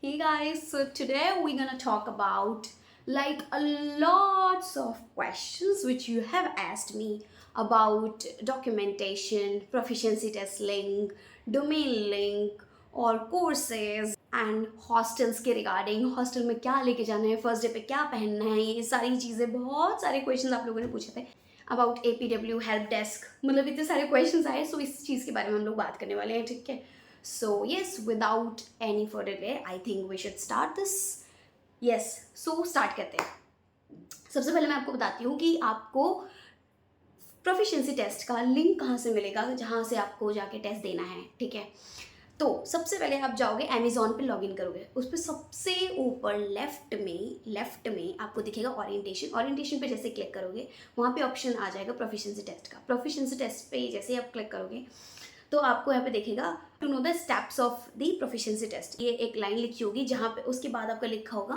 Hey guys, so today we're gonna talk about like a lots of questions which you have asked me about documentation, proficiency test link, domain link और courses and hostels के regarding hostel में क्या लेके जाना है, first day पे क्या पहनना है, ये सारी चीज़ें बहुत सारे questions आप लोगों ने पूछे थे अबाउट APW हेल्प डेस्क मतलब इतने सारे क्वेश्चंस आए सो इस चीज़ के बारे में हम लोग बात करने वाले हैं ठीक है so yes without any further delay I think we should start this yes so start करते हैं सबसे पहले मैं आपको बताती हूँ कि आपको प्रोफिशिएंसी टेस्ट का लिंक कहाँ से मिलेगा जहाँ से आपको जाके टेस्ट देना है ठीक है तो सबसे पहले आप जाओगे अमेजोन पे लॉगिन करोगे उस पर सबसे ऊपर लेफ्ट में आपको दिखेगा ओरिएंटेशन पे जैसे क्लिक करोगे वहाँ पे ऑप्शन आ जाएगा प्रोफिशिएंसी टेस्ट का प्रोफिशिएंसी टेस्ट पे जैसे ही आप क्लिक करोगे तो आपको यहाँ पे दिखेगा to know the steps of the proficiency test ये एक लाइन लिखी होगी जहाँ पे उसके बाद आपका लिखा होगा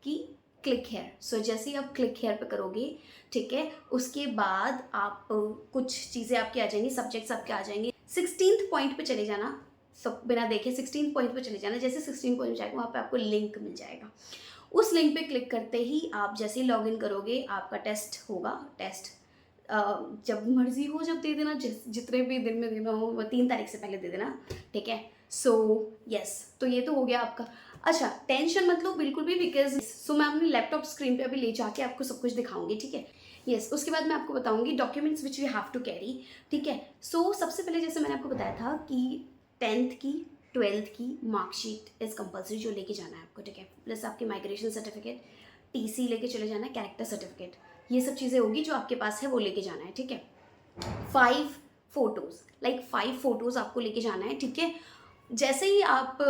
कि क्लिक हेयर सो जैसे ही आप क्लिक हेयर पे करोगे ठीक है उसके बाद आप कुछ चीज़ें आपकी आ जाएंगी सब्जेक्ट्स आपके आ जाएंगे 16th पॉइंट पे चले जाना सब बिना देखे 16 पॉइंट पे चले जाना जैसे 16 पॉइंट जाएगा वहाँ पे आपको लिंक मिल जाएगा उस लिंक पे क्लिक करते ही आप जैसे ही लॉगिन करोगे आपका टेस्ट होगा टेस्ट जब मर्जी हो जब दे देना जितने भी दिन में देना हो 3 तारीख से पहले दे देना ठीक है सो यस तो ये तो हो गया आपका अच्छा टेंशन मत लो बिल्कुल भी बिकॉज सो मैं अपनी लैपटॉप स्क्रीन पे अभी ले जाके आपको सब कुछ दिखाऊंगी ठीक है यस उसके बाद मैं आपको बताऊंगी documents which you have to carry ठीक है सो सबसे पहले जैसे मैंने आपको बताया था कि 10th की 12th की मार्कशीट इज़ कंपलसरी जो लेके जाना है आपको ठीक है प्लस आपकी माइग्रेशन सर्टिफिकेट TC लेके चले जाना है कैरेक्टर सर्टिफिकेट ये सब चीज़ें होगी जो आपके पास है वो लेके जाना है ठीक है 5 फोटोज़ लाइक 5 फोटोज़ आपको लेके जाना है ठीक है जैसे ही आप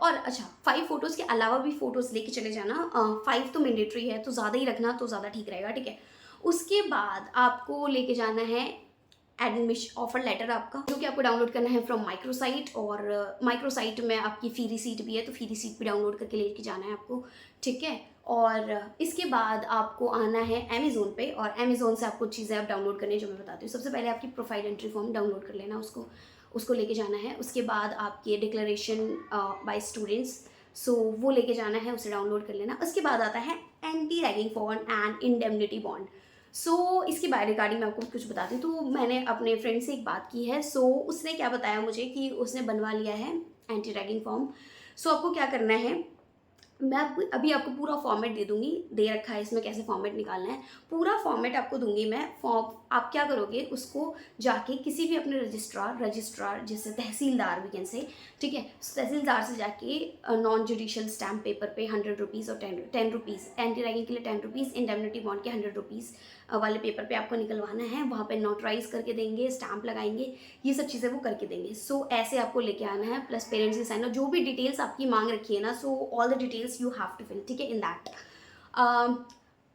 और अच्छा 5 फोटोज़ के अलावा भी फ़ोटोज़ लेके चले जाना 5 तो मैंडेटरी है तो ज़्यादा ही रखना तो ज़्यादा ठीक रहेगा ठीक है उसके बाद आपको लेके जाना है एडमिशन ऑफर लेटर आपका जो कि आपको डाउनलोड करना है फ्रॉम माइक्रोसाइट और माइक्रोसाइट में आपकी फी रिसीट भी है तो फी रिसीट भी डाउनलोड करके लेके जाना है आपको ठीक है और इसके बाद आपको आना है अमेज़ोन पे और अमेज़ोन से आपको चीज़ें आप डाउनलोड करनी है जो मैं बताती हूँ सबसे पहले आपकी प्रोफाइल एंट्री फॉर्म डाउनलोड कर लेना उसको लेके जाना है उसके बाद आपके डिक्लेरेशन बाय स्टूडेंट्स सो वो लेके जाना है उसे डाउनलोड कर लेना उसके बाद आता है anti ragging bond and indemnity bond so इसके बारे रिगार्डिंग मैं आपको कुछ बताती हूँ तो मैंने अपने फ्रेंड से एक बात की है सो उसने क्या बताया मुझे कि उसने बनवा लिया है एंटी रैगिंग फॉर्म सो आपको क्या करना है मैं आपको पूरा फॉर्मेट दे दूंगी दे रखा है इसमें कैसे फॉर्मेट निकालना है पूरा फॉर्मेट आपको दूंगी मैं फॉर्म आप क्या करोगे उसको जाके किसी भी अपने रजिस्ट्रार जैसे तहसीलदार भी कैन से ठीक है तहसीलदार से जाके नॉन जुडिशियल स्टैम्प पेपर पे 100 रुपीज़ और 10 रुपीज़ एंटी रैगिंग के लिए 10 रुपीज़ इंडेमनिटी बॉन्ड के 100 रुपीज़ वाले पेपर पे आपको निकलवाना है वहाँ पे नोटराइज करके देंगे स्टैम्प लगाएंगे ये सब चीज़ें वो करके देंगे सो ऐसे आपको लेके आना है प्लस पेरेंट्स की साइन और जो भी डिटेल्स आपकी मांग रखी है ना so all the details you have to fill ठीक है इन दैट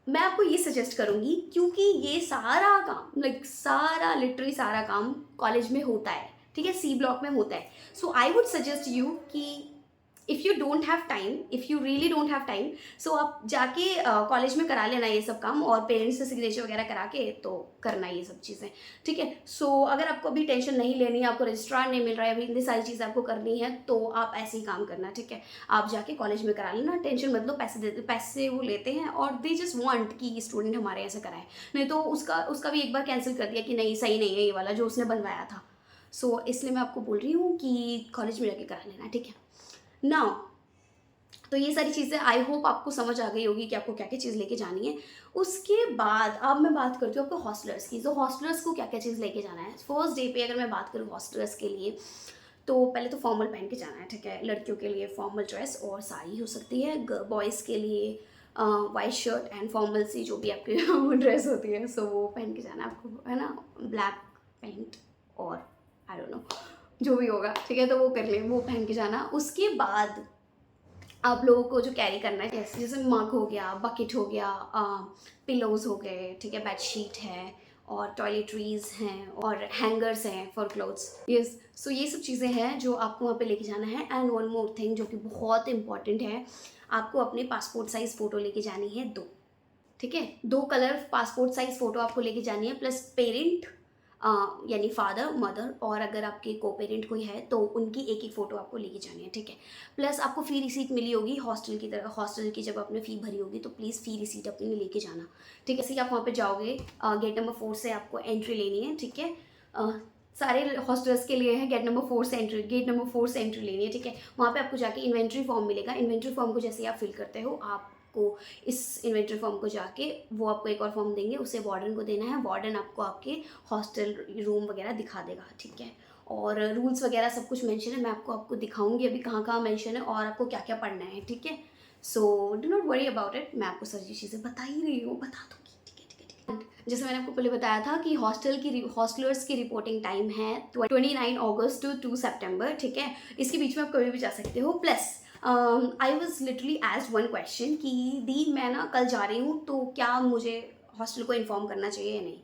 मैं आपको ये सजेस्ट करूँगी क्योंकि ये सारा काम सारा लिटरली सारा काम कॉलेज में होता है ठीक है C ब्लॉक में होता है सो आई वुड सजेस्ट यू कि if you don't have time if you really don't have time so आप जाके कॉलेज में करा लेना ये सब काम और पेरेंट्स से सिग्नेचर वगैरह करा के तो करना ये सब चीज़ें ठीक है सो अगर आपको अभी टेंशन नहीं लेनी है आपको रजिस्ट्रार नहीं मिल रहा है अभी इतनी सारी चीज़ें आपको करनी है तो आप ऐसे ही काम करना ठीक है आप जाके कॉलेज में करा लेना टेंशन मत लो पैसे वो लेते हैं और दे जस्ट वॉन्ट कि स्टूडेंट हमारे ऐसे कराए नहीं तो उसका भी एक बार कैंसिल कर दिया कि नहीं सही नहीं है ये वाला जो उसने बनवाया था सो इसलिए मैं आपको बोल रही हूँ कि कॉलेज में जाके करा लेना ठीक है नाउ तो ये सारी चीज़ें आई होप आपको समझ आ गई होगी कि आपको क्या क्या चीज़ लेके जानी है उसके बाद अब मैं बात करती हूँ आपको हॉस्टलर्स की तो हॉस्टलर्स को क्या क्या चीज़ लेके जाना है फर्स्ट डे पे अगर मैं बात करूँ हॉस्टलर्स के लिए तो पहले तो फॉर्मल पहन के जाना है ठीक है लड़कियों के लिए फॉर्मल ड्रेस और साड़ी हो सकती है बॉयज़ के लिए वाइट शर्ट एंड फॉर्मल सी जो भी आपकी ड्रेस होती है सो वो पहन के जाना है आपको है ना ब्लैक पैंट और आई डोंट नो जो भी होगा ठीक है तो वो कर ले वो पहन के जाना उसके बाद आप लोगों को जो कैरी करना है जैसे मग हो गया बकेट हो गया पिलोज़ हो गए ठीक है बेडशीट है और टॉयलेटरीज़ हैं और हैंगर्स हैं फॉर क्लोथ्स यस सो ये सब चीज़ें हैं जो आपको वहाँ पे लेके जाना है एंड वन मोर थिंग जो कि बहुत इंपॉर्टेंट है आपको अपने पासपोर्ट साइज़ फ़ोटो लेके जानी है 2 ठीक है 2 कलर पासपोर्ट साइज़ फ़ोटो आपको लेके जानी है प्लस पेरेंट यानी फादर मदर, और अगर आपके को पेरेंट कोई है तो उनकी एक एक फ़ोटो आपको लेके जानी है, ठीक है। प्लस आपको फ़ी रिसीट मिली होगी हॉस्टल की तरह, हॉस्टल की जब आपने फ़ी भरी होगी तो प्लीज़ फ़ी रिसीट अपनी लेके जाना, ठीक है। ऐसे ही आप वहाँ पे जाओगे, गेट नंबर 4 से आपको एंट्री लेनी है, ठीक है। सारे हॉस्टल्स के लिए है, गेट नंबर 4 से एंट्री लेनी है, ठीक है। वहाँ पे आपको जाके इन्वेंट्री फॉर्म मिलेगा। इन्वेंट्री फॉर्म को जैसे ही आप फिल करते हो, आपको इस इन्वेंट्री फॉर्म को जाके वो आपको एक और फॉर्म देंगे, उसे वार्डन को देना है। वार्डन आपको आपके हॉस्टल रूम वगैरह दिखा देगा, ठीक है। और रूल्स वगैरह सब कुछ मेंशन है, मैं आपको दिखाऊंगी अभी कहाँ कहाँ मेंशन है और आपको क्या क्या पढ़ना है, ठीक है। So do not worry about it, मैं आपको सारी चीज़ें बता ही रही हूँ, बता दूँगी, ठीक है, ठीक है, ठीक है। जैसे मैंने आपको पहले बताया था कि हॉस्टलर्स की रिपोर्टिंग टाइम है 29 अगस्त टू 2 सितंबर, ठीक है। इसके बीच में आप कभी भी जा सकते हो। Plus I was literally asked one question कि दी मैं ना कल जा रही हूँ तो क्या मुझे हॉस्टल को इन्फॉर्म करना चाहिए या नहीं।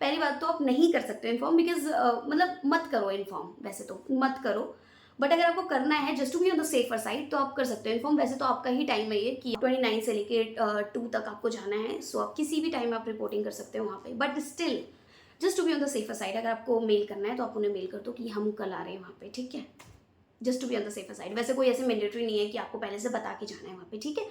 पहली बात तो आप नहीं कर सकते हो इन्फॉर्म, बिकॉज मतलब मत करो इन्फॉर्म, वैसे तो मत करो, बट अगर आपको करना है just to be on the safer side तो आप कर सकते हो इन्फॉर्म। वैसे तो आपका ही टाइम है ये कि 29 से लेके 2 तक आपको जाना है, सो आप किसी भी टाइम आप रिपोर्टिंग कर सकते हो वहाँ पे, but still just to be on the safer side अगर आपको मेल करना है तो आप उन्हें मेल कर दो कि हम कल आ रहे हैं वहाँ पे, ठीक है। Just to be on the safer side, वैसे कोई ऐसे मैंडेटरी नहीं है कि आपको पहले से बता के जाना है वहाँ पे, ठीक है।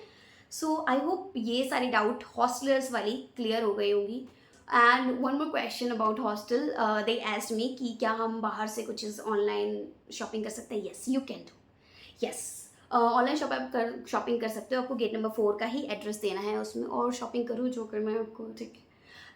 सो आई होप ये सारी डाउट हॉस्टलर्स वाली क्लियर हो गई होंगी। And one more question about hostel, they asked me कि क्या हम बाहर से कुछ चीज़ ऑनलाइन शॉपिंग कर सकते हैं। Yes you can do, yes online shopping कर सकते हो। आपको गेट नंबर 4 का ही एड्रेस देना है उसमें, और शॉपिंग करो जो करना है आपको, ठीक है।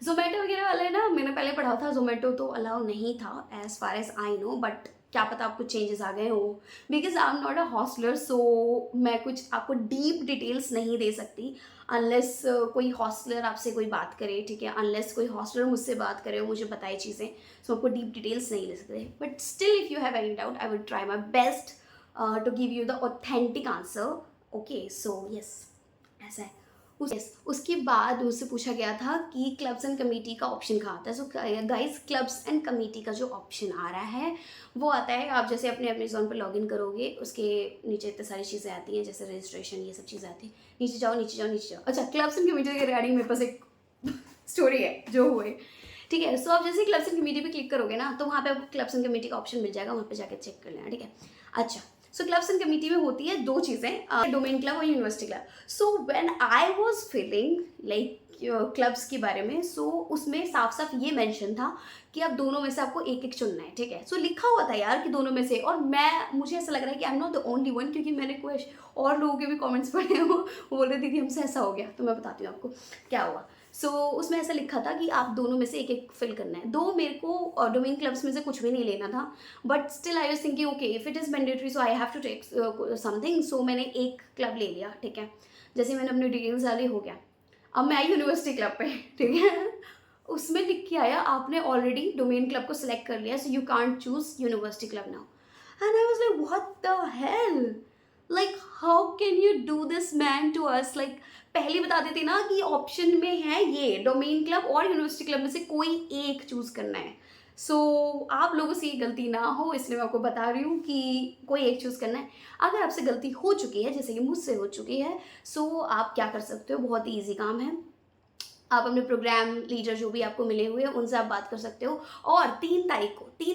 जोमेटो वगैरह वाले ना, मैंने पहले पढ़ा था जोमेटो तो अलाउ नहीं था as far as I know, but क्या पता आपको चेंजेस आ गए हो, because I am not a hosteler, so मैं कुछ आपको डीप डिटेल्स नहीं दे सकती अनलेस कोई हॉस्टलर आपसे कोई बात करे, ठीक है। अनलेस कोई हॉस्टलर मुझसे बात करे और मुझे बताए चीज़ें, सो आपको डीप डिटेल्स नहीं ले सकते। But still if you have any doubt I will try my best to give you the authentic answer, okay. So yes, ऐसा है। उसके बाद उससे पूछा गया था कि क्लब्स एंड कमेटी का ऑप्शन कहाँ आता है। So guys, clubs and committee का जो ऑप्शन आ रहा है वो आता है, आप जैसे अपने अमेज़ॉन पर लॉगिन करोगे, उसके नीचे इतनी सारी चीज़ें आती हैं, जैसे रजिस्ट्रेशन, ये सब चीज़ें आती हैं। नीचे जाओ नीचे जाओ नीचे जाओ। अच्छा, क्लब्स एंड कमेटी के रिगार्डिंग मेरे पास एक स्टोरी है जो हुए, ठीक है। सो आप जैसे क्लब्स एंड कमेटी पे क्लिक करोगे ना, तो वहाँ पे आपको क्लब्स एंड कमेटी का ऑप्शन मिल जाएगा, वहाँ पे जाकर चेक कर लेना, ठीक है। अच्छा, सो क्लब्स एंड कमेटी में होती है दो चीज़ें, डोमेन क्लब और university club. So when I was feeling like clubs के बारे में, सो उसमें साफ साफ ये मेंशन था कि आप दोनों में से आपको एक एक चुनना है, ठीक है। सो लिखा हुआ था यार कि दोनों में से, और मुझे ऐसा लग रहा है कि आई am not the only one, क्योंकि मैंने कुछ और लोगों के भी कमेंट्स पढ़े हो, वो बोल रहे थे कि हमसे ऐसा हो गया। तो मैं बताती हूँ आपको क्या हुआ। सो उसमें ऐसा लिखा था कि आप दोनों में से एक एक फिल करना है। दो मेरे को डोमेन क्लब्स में से कुछ भी नहीं लेना था, but still I was thinking okay if it is mandatory so I have to take something. So मैंने एक क्लब ले लिया, ठीक है। जैसे मैंने अपनी डिटेल्स डाली, हो गया। अब मैं आई यूनिवर्सिटी क्लब पे, ठीक है। उसमें लिख के आया आपने ऑलरेडी डोमेन क्लब को सिलेक्ट कर लिया, so you can't choose university club now. And I was like what the hell, like how can you do this man to us. Like पहले बता देते ना कि ऑप्शन में है ये डोमेन क्लब और यूनिवर्सिटी क्लब में से कोई एक चूज करना है। सो आप लोगों से ये गलती ना हो, इसलिए मैं आपको बता रही हूँ कि कोई एक चूज़ करना है। अगर आपसे गलती हो चुकी है, जैसे कि मुझसे हो चुकी है, सो आप क्या कर सकते हो, बहुत ही ईजी काम है। आप अपने प्रोग्राम लीडर जो भी आपको मिले हुए हैं उनसे आप बात कर सकते हो, और 3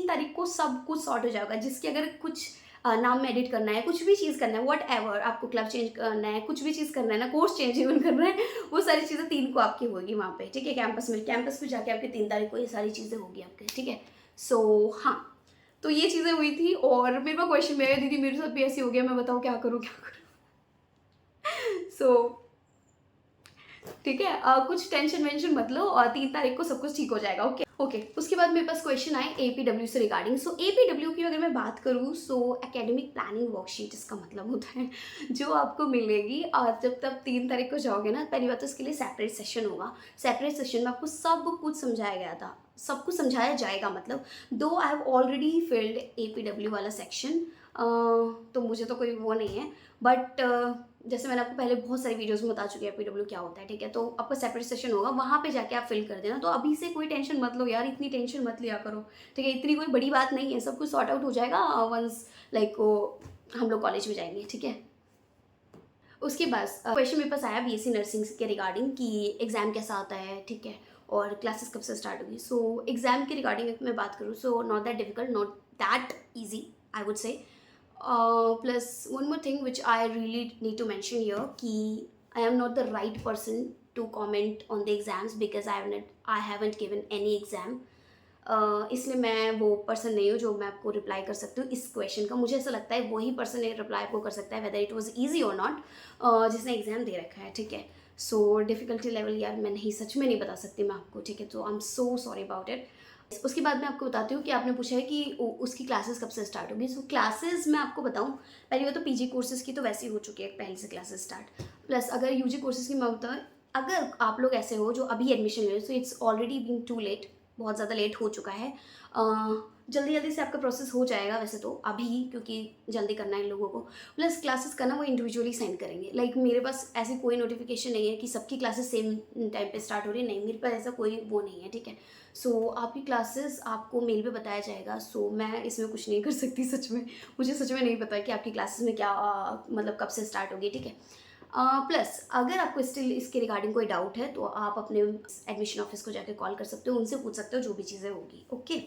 तारीख को सब कुछ सॉर्ट हो जाएगा। जिसके अगर कुछ नाम में एडिट करना है, कुछ भी चीज़ करना है, वट एवर, आपको क्लब चेंज करना है, कुछ भी चीज़ करना है ना, कोर्स चेंज इवन करना है, वो सारी चीज़ें 3 को आपकी होगी वहाँ पे, ठीक है। कैंपस में जाके आपके 3 तारीख को ये सारी चीज़ें होगी आपके, ठीक है। सो हाँ, तो ये चीज़ें हुई थी, और मेरे पास क्वेश्चन में दीदी मेरे साथ भी ऐसे हो गया, मैं बताऊँ क्या करूँ क्या करूँ। सो ठीक है, कुछ टेंशन वेंशन मत लो, और 3 तारीख को सब कुछ ठीक हो जाएगा, ओके ओके। उसके बाद मेरे पास क्वेश्चन आए APW से रिगार्डिंग। सो APW की अगर मैं बात करूँ, सो एकेडमिक प्लानिंग वर्कशीट इसका मतलब होता है, जो आपको मिलेगी, और जब तब 3 तारीख को जाओगे ना, पहली बात तो इसके लिए सेपरेट सेशन होगा। सेपरेट सेशन में आपको सब कुछ समझाया गया था, सब कुछ समझाया जाएगा, मतलब दो I have already field APW वाला सेक्शन, तो मुझे तो कोई वो नहीं है, बट जैसे मैंने आपको पहले बहुत सारी वीडियोस में बता चुकी है APW क्या होता है, ठीक है। तो आपका सेपरेट सेशन होगा, वहाँ पे जाके आप फिल कर देना। तो अभी से कोई टेंशन मत लो यार, इतनी टेंशन मत लिया करो, ठीक है। इतनी कोई बड़ी बात नहीं है, सब कुछ सॉर्ट आउट हो जाएगा वंस लाइक हम लोग कॉलेज में जाएंगे, ठीक है। उसके बाद क्वेश्चन मेरे पास आया BSc नर्सिंग के रिगार्डिंग कि एग्ज़ाम कैसा आता है, ठीक है। और क्लासेस कब से स्टार्ट होगी। सो एग्ज़ाम के रिगार्डिंग मैं बात करूँ, so not that difficult, not that easy I would say. Plus one more thing which I really need to mention here कि I am not the right person to comment on the exams because I haven't given any exam. इसलिए मैं वो person नहीं हूँ जो मैं आपको reply कर सकती हूँ इस क्वेश्चन का। मुझे ऐसा लगता है वही पर्सन रिप्लाई आपको कर सकता है वेदर इट वाज इजी और नॉट, जिसने एग्ज़ाम दे रखा है, ठीक है। सो डिफ़िकल्टी लेवल यार मैं नहीं, सच में नहीं बता सकती मैं आपको, ठीक है। तो I am so sorry about it. उसके बाद मैं आपको बताती हूँ कि आपने पूछा है कि उसकी क्लासेस कब से स्टार्ट होगी। सो क्लासेस मैं आपको बताऊँ, पहले वो तो पीजी कोर्सेज़ की तो वैसे ही हो चुकी है पहले से क्लासेस स्टार्ट। प्लस अगर यूजी कोर्सेज़ की मैं बताऊँ, अगर आप लोग ऐसे हो जो अभी एडमिशन ले रहे हो, so it's already been too late, बहुत ज़्यादा लेट हो चुका है। जल्दी जल्दी से आपका प्रोसेस हो जाएगा वैसे तो अभी, क्योंकि जल्दी करना है इन लोगों को। प्लस क्लासेस का ना वो इंडिविजुअली सेंड करेंगे। लाइक मेरे पास ऐसी कोई नोटिफिकेशन नहीं है कि सबकी क्लासेस सेम टाइम पे स्टार्ट हो रही है, नहीं, मेरे पास ऐसा कोई वो नहीं है, ठीक है। सो आपकी क्लासेस आपको मेल पे बताया जाएगा। सो मैं इसमें कुछ नहीं कर सकती सच में, मुझे सच में नहीं पता कि आपकी क्लासेस में क्या मतलब कब से स्टार्ट होगी, ठीक है। प्लस अगर आपको स्टिल इसके रिगार्डिंग कोई डाउट है तो आप अपने एडमिशन ऑफिस को जाके कॉल कर सकते हो, उनसे पूछ सकते हो जो भी चीज़ें होगी, ओके।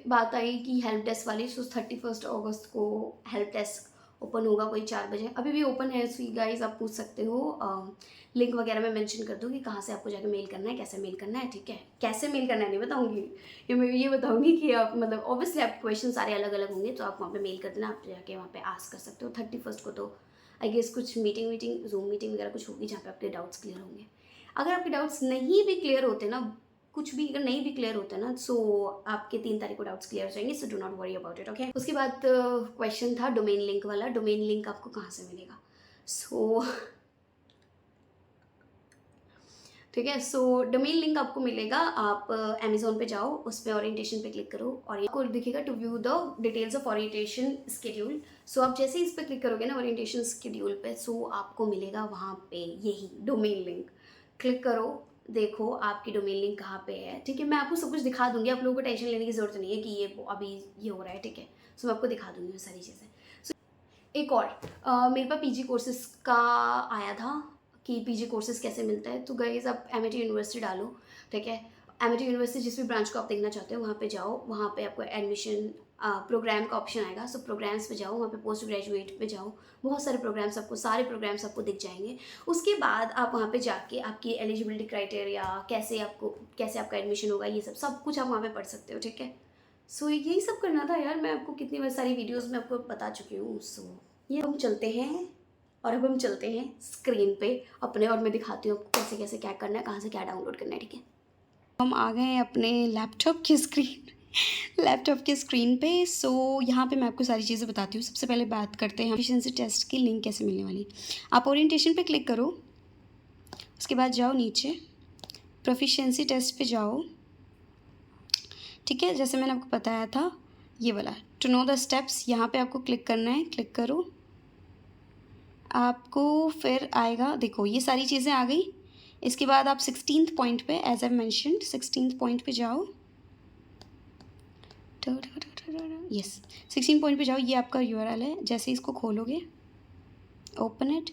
बात आई कि हेल्प डेस्क वाली, सो 31 अगस्त को हेल्प डेस्क ओपन होगा कोई 4 बजे, अभी भी ओपन है। सो गाइस आप पूछ सकते हो, लिंक वगैरह मैं मेंशन कर दूँगी कहाँ से आपको जाके मेल करना है, कैसे मेल करना है, ठीक है। कैसे मेल करना है नहीं बताऊँगी, ये मैं ये बताऊँगी कि आप मतलब ऑब्वियसली आप क्वेश्चन सारे अलग अलग होंगे, तो आप वहाँ पे मेल कर देना, आप जाके वहाँ पे आस्क कर सकते हो। 31 को तो आई गेस कुछ मीटिंग जूम मीटिंग वगैरह कुछ होगी जहाँ पे आपके डाउट्स क्लियर होंगे। अगर आपके डाउट्स नहीं भी क्लियर होते ना, कुछ भी अगर नहीं भी क्लियर होता है ना, सो आपके 3 तारीख को डाउट्स क्लियर हो जाएंगे। So do not worry about it, okay. उसके बाद क्वेश्चन था डोमेन लिंक वाला। डोमेन लिंक आपको कहाँ से मिलेगा? सो ठीक है, सो डोमेन लिंक आपको मिलेगा, आप अमेजोन पे जाओ, उस पर ओरिएंटेशन पे क्लिक करो और आपको दिखेगा to view the details of orientation schedule. So आप जैसे ही इस पर क्लिक करोगे ना ओरिएंटेशन शेड्यूल पे, सो आपको मिलेगा वहाँ पे यही डोमेन लिंक। क्लिक करो, देखो आपकी डोमेन लिंक कहाँ पे है, ठीक है। मैं आपको सब कुछ दिखा दूंगी, आप लोगों को टेंशन लेने की ज़रूरत नहीं है कि ये अभी ये हो रहा है, ठीक है। सो मैं आपको दिखा दूंगी वो सारी चीज़ें। एक और मेरे पास पीजी कोर्सेज का आया था कि पीजी कोर्सेज कैसे मिलता है। तो गाइस आप एमिटी यूनिवर्सिटी डालो, ठीक है। एमिटी यूनिवर्सिटी जिस भी ब्रांच को आप देखना चाहते हो वहाँ पे जाओ, वहाँ पे आपको एडमिशन प्रोग्राम का ऑप्शन आएगा। सो प्रोग्राम्स पे जाओ, वहाँ पे पोस्ट ग्रेजुएट पे जाओ, बहुत सारे प्रोग्राम्स आपको, सारे प्रोग्राम्स आपको दिख जाएंगे। उसके बाद आप वहाँ पे जाके आपकी एलिजिबिलिटी क्राइटेरिया, कैसे आपका एडमिशन होगा, ये सब कुछ आप वहाँ पे पढ़ सकते हो, ठीक है। सो यही सब करना था यार, मैं आपको कितनी बार सारी वीडियोस में आपको बता चुकी हूँ। सो ये हम चलते हैं, और अब हम चलते हैं स्क्रीन पे अपने, और मैं दिखाती हूँ आपको कैसे कैसे क्या करना है, कहाँ से क्या डाउनलोड करना है, ठीक है। हम आ गए हैं अपने लैपटॉप की स्क्रीन पे। सो यहाँ पे मैं आपको सारी चीज़ें बताती हूँ। सबसे पहले बात करते हैं प्रोफिशिएंसी टेस्ट की लिंक कैसे मिलने वाली। आप ओरिएंटेशन पे क्लिक करो, उसके बाद जाओ नीचे प्रोफिशिएंसी टेस्ट पे जाओ, ठीक है। जैसे मैंने आपको बताया था ये वाला टू नो द स्टेप्स, यहाँ पे आपको क्लिक करना है। क्लिक करो, आपको फिर आएगा, देखो ये सारी चीज़ें आ गई। इसके बाद आप 16th पॉइंट पे, as I mentioned 16th point पे जाओ, यस 16 पॉइंट पे जाओ। ये आपका यूआरएल है, जैसे इसको खोलोगे, ओपन इट,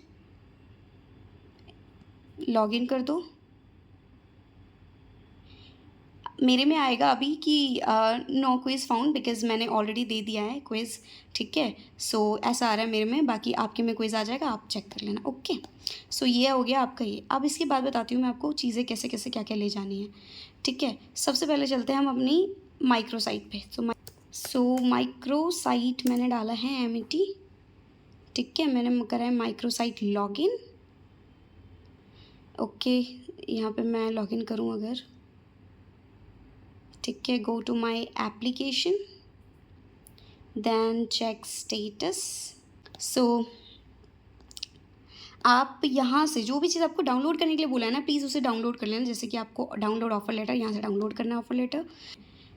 लॉगिन कर दो। मेरे में आएगा अभी कि नो क्विज़ फाउंड, बिकॉज मैंने ऑलरेडी दे दिया है क्विज़, ठीक है। सो ऐसा आ रहा है मेरे में, बाकी आपके में क्विज़ आ जाएगा, आप चेक कर लेना, ओके। सो ये हो गया आपका ये। अब इसके बाद बताती हूँ मैं आपको चीज़ें कैसे कैसे क्या क्या ले जानी है, ठीक है। सबसे पहले चलते हैं हम अपनी माइक्रो साइट पे। सो माइक्रो साइट मैंने डाला है एमिटी, ठीक है। मैंने करा है माइक्रो साइट लॉगिन, ओके। यहाँ पे मैं लॉगिन करूँ अगर, ठीक है, go to my application, then check status. So आप यहाँ से जो भी चीज़ आपको डाउनलोड करने के लिए बोला है ना, प्लीज़ उसे डाउनलोड कर लेना। जैसे कि आपको डाउनलोड ऑफर लेटर, यहाँ से डाउनलोड करना है ऑफर लेटर।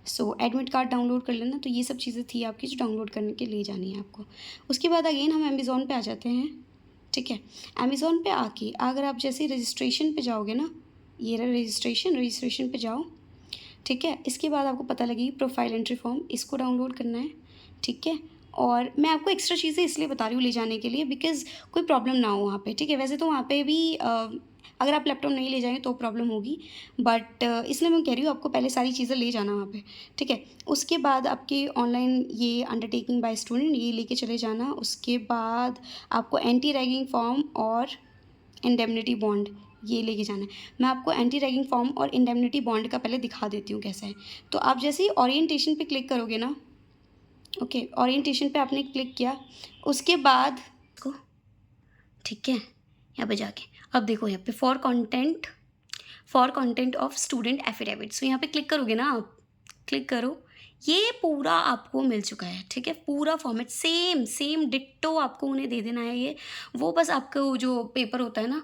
सो एडमिट कार्ड डाउनलोड कर लेना। तो ये सब चीज़ें थी आपकी जो डाउनलोड करने के लिए जानी है आपको। उसके बाद अगेन हम अमेज़ॉन पे आ जाते हैं, ठीक है। अमेज़ॉन पे आके अगर आप जैसे रजिस्ट्रेशन पे जाओगे ना, ये रहा रजिस्ट्रेशन पे जाओ, ठीक है। इसके बाद आपको पता लगेगी प्रोफाइल एंट्री फॉर्म, इसको डाउनलोड करना है, ठीक है। और मैं आपको एक्स्ट्रा चीज़ें इसलिए बता रही हूँ ले जाने के लिए, बिकॉज़ कोई प्रॉब्लम ना हो वहाँ पे, ठीक है। वैसे तो वहाँ पे भी अगर आप लैपटॉप नहीं ले जाएंगे तो प्रॉब्लम होगी, बट इसलिए मैं कह रही हूँ आपको पहले सारी चीज़ें ले जाना वहाँ पे, ठीक है। उसके बाद आपके ऑनलाइन ये अंडरटेकिंग बाय स्टूडेंट ये लेके चले जाना। उसके बाद आपको एंटी रैगिंग फॉर्म और इंडेमनिटी बॉन्ड ये लेके जाना है। मैं आपको एंटी रैगिंग फॉर्म और इंडेमनिटी बॉन्ड का पहले दिखा देती हूँ कैसा है। तो आप जैसे ही ओरिएंटेशन पे क्लिक करोगे ना, ओके, ओरिएंटेशन पे आपने क्लिक किया, उसके बाद को ठीक है यहाँ पे जाके अब देखो यहाँ पे for content of student affidavit, so यहाँ पे क्लिक करोगे ना, आप क्लिक करो, ये पूरा आपको मिल चुका है, ठीक है। पूरा फॉर्मेट सेम सेम डिट्टो आपको उन्हें दे देना है ये। वो बस आपको जो पेपर होता है ना,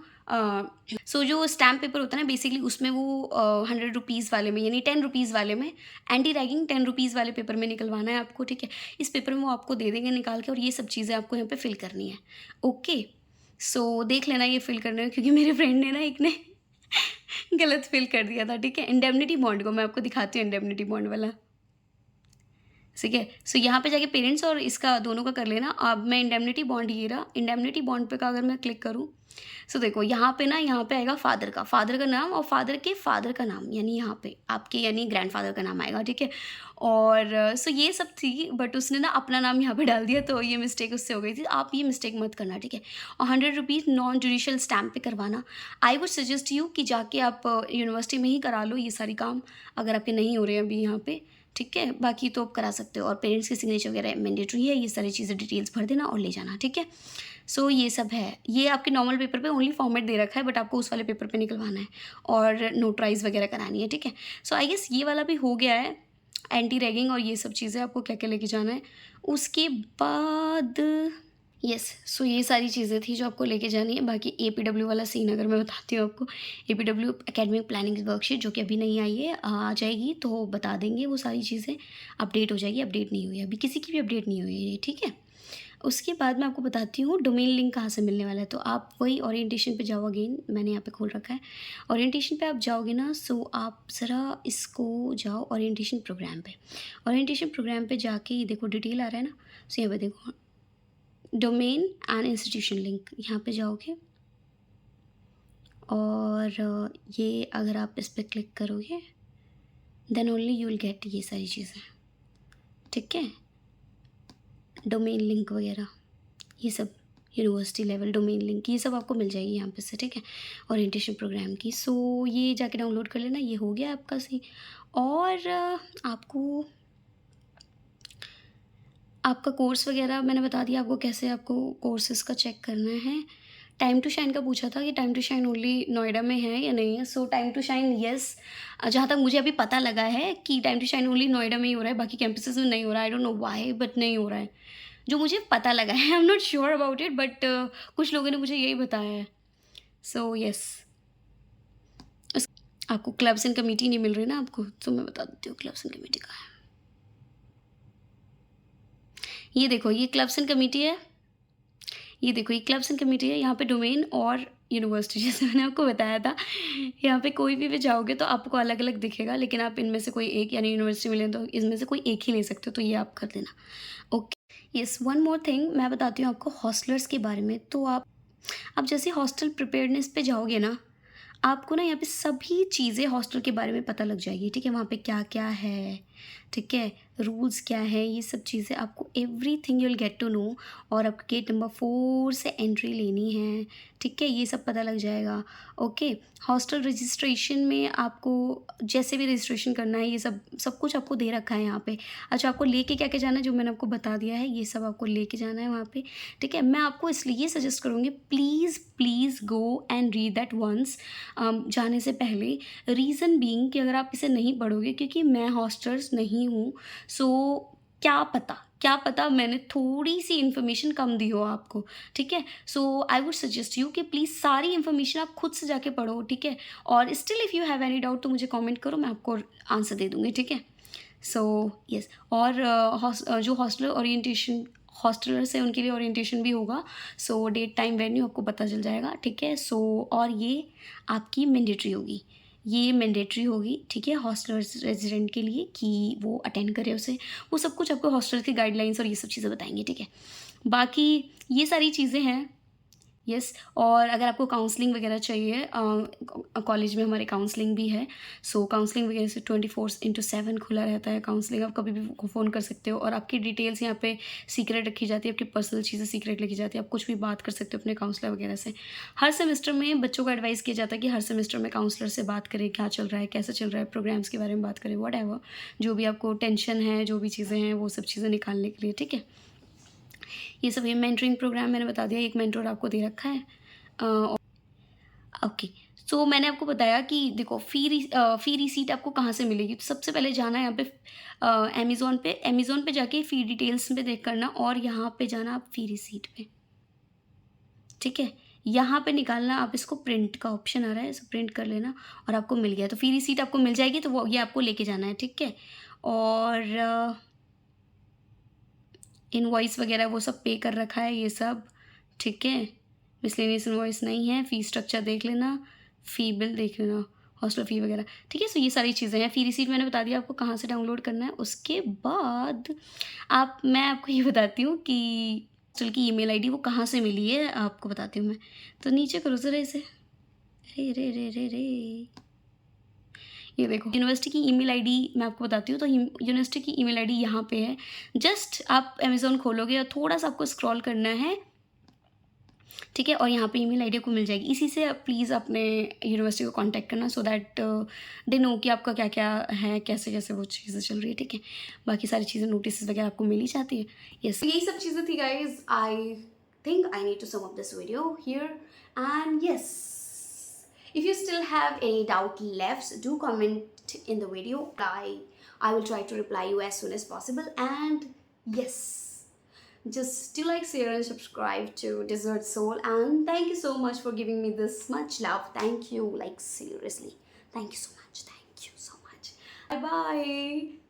सो जो स्टैम्प पेपर होता है ना बेसिकली, उसमें वो 100 रुपीज़ वाले में, यानी 10 रुपीज़ वाले में, एंटी रैगिंग 10 रुपीज़ वाले पेपर में निकलवाना है आपको, ठीक है। इस पेपर में वो आपको दे देंगे निकाल के, और ये सब चीज़ें आपको यहाँ पे फिल करनी है, ओके। सो देख लेना ये फिल करने में, क्योंकि मेरे फ्रेंड ने ना एक ने गलत फिल कर दिया था, ठीक है। इंडेमनिटी बॉन्ड को मैं आपको दिखाती हूँ, इंडेमनिटी बॉन्ड वाला, ठीक है। सो यहाँ पे जाके पेरेंट्स और इसका दोनों का कर लेना। अब मैं इंडेमनिटी बॉन्ड, ये रहा इंडेमनिटी बॉन्ड पे का अगर मैं क्लिक करूँ, सो देखो यहाँ पे ना, यहाँ पे आएगा फादर का नाम और फादर के फादर का नाम, यानी यहाँ पे आपके यानी ग्रैंडफादर का नाम आएगा, ठीक है। और सो ये सब थी, बट उसने ना अपना नाम यहाँ पे डाल दिया, तो ये मिस्टेक उससे हो गई थी। आप ये मिस्टेक मत करना, ठीक है। और 100 रुपीज़ नॉन जुडिशियल स्टैम्प पे करवाना। आई वुड सजेस्ट यू कि जाके आप यूनिवर्सिटी में ही करा लो ये सारी काम, अगर आपके नहीं हो रहे हैं अभी यहाँ पे, ठीक है। बाकी तो आप करा सकते हो, और पेरेंट्स की सिग्नेचर वगैरह मैंडेटरी है, ये सारी चीज़ें डिटेल्स भर देना और ले जाना, ठीक है। सो ये सब है। ये आपके नॉर्मल पेपर पे ओनली फॉर्मेट दे रखा है, बट आपको उस वाले पेपर पे निकलवाना है और नोटराइज वगैरह करानी है, ठीक है। सो आई गेस ये वाला भी हो गया है, एंटी रैगिंग और ये सब चीज़ें आपको क्या क्या लेके जाना है। उसके बाद यस, सो ये सारी चीज़ें थी जो आपको लेके जानी है। बाकी APW वाला सीन अगर मैं बताती हूँ आपको, APW एकेडमिक प्लानिंग वर्कशीट जो कि अभी नहीं आई है, आ जाएगी तो बता देंगे, वो सारी चीज़ें अपडेट हो जाएगी। अपडेट नहीं हुई है अभी, किसी की भी अपडेट नहीं हुई है, ठीक है। उसके बाद मैं आपको बताती हूँ डोमेन लिंक कहाँ से मिलने वाला है। तो आप वही ओरिएंटेशन पे जाओ, अगेन मैंने यहाँ पे खोल रखा है। ओरिएंटेशन पे आप जाओगे ना, सो आप ज़रा इसको जाओ ओरिएंटेशन प्रोग्राम पे। ओरिएंटेशन प्रोग्राम पे जाके ये देखो डिटेल आ रहा है ना, सो यहाँ पे देखो डोमेन एंड इंस्टीट्यूशन लिंक, यहाँ पे जाओगे और ये अगर आप इस पर क्लिक करोगे then only you will get ये सारी चीज़ें, ठीक है। डोमेन लिंक वगैरह ये सब, यूनिवर्सिटी लेवल डोमेन लिंक, ये सब आपको मिल जाएगी यहाँ पे से, ठीक है, ओरिएंटेशन प्रोग्राम की। सो ये जाके डाउनलोड कर लेना, ये हो गया आपका सही। और आपका कोर्स वगैरह मैंने बता दिया आपको, कैसे आपको कोर्सेज़ का चेक करना है। टाइम टू शाइन का पूछा था कि time to shine only Noida में है या नहीं है। So time to shine yes, जहाँ तक मुझे अभी पता लगा है कि time to shine only Noida में ही हो रहा है, बाकी कैंपसेस में नहीं हो रहा है। I don't know why, but नहीं हो रहा है, जो मुझे पता लगा है। आई am not sure about it, but कुछ लोगों ने मुझे यही बताया है। सो येस, आपको क्लब्स एंड कमेटी नहीं मिल रही ना आपको, तो मैं बता देती हूँ क्लब्स एंड कमेटी का है। ये देखो, ये क्लब्स एंड कमेटी है, ये देखो ये क्लब्स एंड कमेटी है। यहाँ पे डोमेन और यूनिवर्सिटी, जैसे मैंने आपको बताया था, यहाँ पे कोई भी जाओगे तो आपको अलग अलग दिखेगा, लेकिन आप इनमें से कोई एक, यानी यूनिवर्सिटी मिले तो इसमें से कोई एक ही ले सकते हो, तो ये आप कर देना, okay. Yes, one more thing मैं बताती हूँ आपको हॉस्टलर्स के बारे में। तो आप जैसे हॉस्टल प्रिपेयर्डनेस पे जाओगे ना, आपको ना यहाँ पे सभी चीज़ें हॉस्टल के बारे में पता लग जाएगी, ठीक है। वहाँ पे क्या क्या है, ठीक है, रूल्स क्या है, ये सब चीज़ें आपको everything you will get to know. और आपको गेट नंबर 4 से एंट्री लेनी है, ठीक है, ये सब पता लग जाएगा, ओके। हॉस्टल रजिस्ट्रेशन में आपको जैसे भी रजिस्ट्रेशन करना है, ये सब कुछ आपको दे रखा है यहाँ पे। अच्छा, आपको लेके क्या क्या जाना है, जो मैंने आपको बता दिया है, ये सब आपको लेके जाना है वहाँ पे, ठीक है। मैं आपको इसलिए सजेस्ट करूँगी, please please go and read that once, जाने से पहले। रीज़न बीइंग कि अगर आप इसे नहीं पढ़ोगे, क्योंकि मैं हॉस्टलर्स नहीं हूँ, सो क्या पता मैंने थोड़ी सी इन्फॉर्मेशन कम दी हो आपको, ठीक है। सो आई वुड सजेस्ट यू कि प्लीज़ सारी इन्फॉर्मेशन आप खुद से जाके पढ़ो, ठीक है। और still if you have any doubt तो मुझे कमेंट करो, मैं आपको आंसर दे दूँगी, ठीक है। सो यस, और जो हॉस्टलर्स है उनके लिए ओरिएंटेशन भी होगा। सो डेट टाइम वेन्यू आपको पता चल जाएगा, ठीक है। सो और ये आपकी मैंडेटरी होगी, ये मैंडेटरी होगी, ठीक है, हॉस्टल रेजिडेंट के लिए कि वो अटेंड करे उसे। वो सब कुछ आपको हॉस्टल की गाइडलाइंस और ये सब चीज़ें बताएंगे, ठीक है। बाकी ये सारी चीज़ें हैं, यस और अगर आपको काउंसलिंग वगैरह चाहिए कॉलेज में हमारे काउंसलिंग भी है। सो काउंसलिंग वगैरह से 24/7 खुला रहता है काउंसलिंग। आप कभी भी फ़ोन कर सकते हो और आपकी डिटेल्स यहाँ पे सीक्रेट रखी जाती है, आपकी पर्सनल चीज़ें सीक्रेट रखी जाती है। आप कुछ भी बात कर सकते हो अपने काउंसलर वगैरह से। हर सेमेस्टर में बच्चों को एडवाइस किया जाता है कि हर सेमेस्टर में काउंसलर से बात करें, क्या चल रहा है, कैसे चल रहा है, प्रोग्राम्स के बारे में बात करें, व्हाटएवर जो भी आपको टेंशन है, जो भी चीज़ें हैं वो सब चीज़ें निकालने के लिए, ठीक है। ये सब ये मेंटरिंग प्रोग्राम मैंने बता दिया, एक मेंटर आपको दे रखा है। ओके सो मैंने आपको बताया कि देखो फ़ी रिसीट आपको कहाँ से मिलेगी। तो सबसे पहले जाना है यहाँ पे अमेज़न पे जाके फ़ी डिटेल्स में देख करना और यहाँ पे जाना आप फ़ी रिसीट पे, ठीक है। यहाँ पे निकालना, आप इसको प्रिंट का ऑप्शन आ रहा है, इसे प्रिंट कर लेना और आपको मिल गया। तो फ़ी रिसीट आपको मिल जाएगी, तो वो ये आपको लेके जाना है, ठीक है। और इनवॉइस वगैरह वो सब पे कर रखा है ये सब, ठीक है। मिसलेनियस इनवॉइस नहीं है। फ़ी स्ट्रक्चर देख लेना, फ़ी बिल देख लेना, हॉस्टल फ़ी वगैरह, ठीक है। सो ये सारी चीज़ें हैं। फ़ी रिसीट मैंने बता दिया आपको कहाँ से डाउनलोड करना है। उसके बाद मैं आपको ये बताती हूँ कि हॉस्टल की ईमेल आईडी वो कहाँ से मिली है, आपको बताती हूँ मैं। तो नीचे करो ज़रा इसे। अरे रे रे रे रे, ये देखो यूनिवर्सिटी की ईमेल आईडी मैं आपको बताती हूँ। तो यूनिवर्सिटी की ईमेल आईडी यहाँ पे है। जस्ट आप अमेज़न खोलोगे और थोड़ा सा आपको स्क्रॉल करना है, ठीक है। और यहाँ पे ईमेल आईडी आपको मिल जाएगी। इसी से आप प्लीज़ अपने यूनिवर्सिटी को कांटेक्ट करना सो दैट दे नो कि आपका क्या क्या है, कैसे कैसे वो चीज़ें चल रही है, ठीक है। बाकी सारी चीज़ें नोटिस वगैरह आपको मिल ही जाती है। यस यही सब चीज़ें थी guys. I think I need to sum up this video here and yes if you still have any doubt left, do comment in the video. I will try to reply you as soon as possible. And yes, just do like, share and subscribe to Desert Soul. And thank you so much for giving me this much love. Thank you, like seriously, thank you so much. Thank you so much. Bye bye.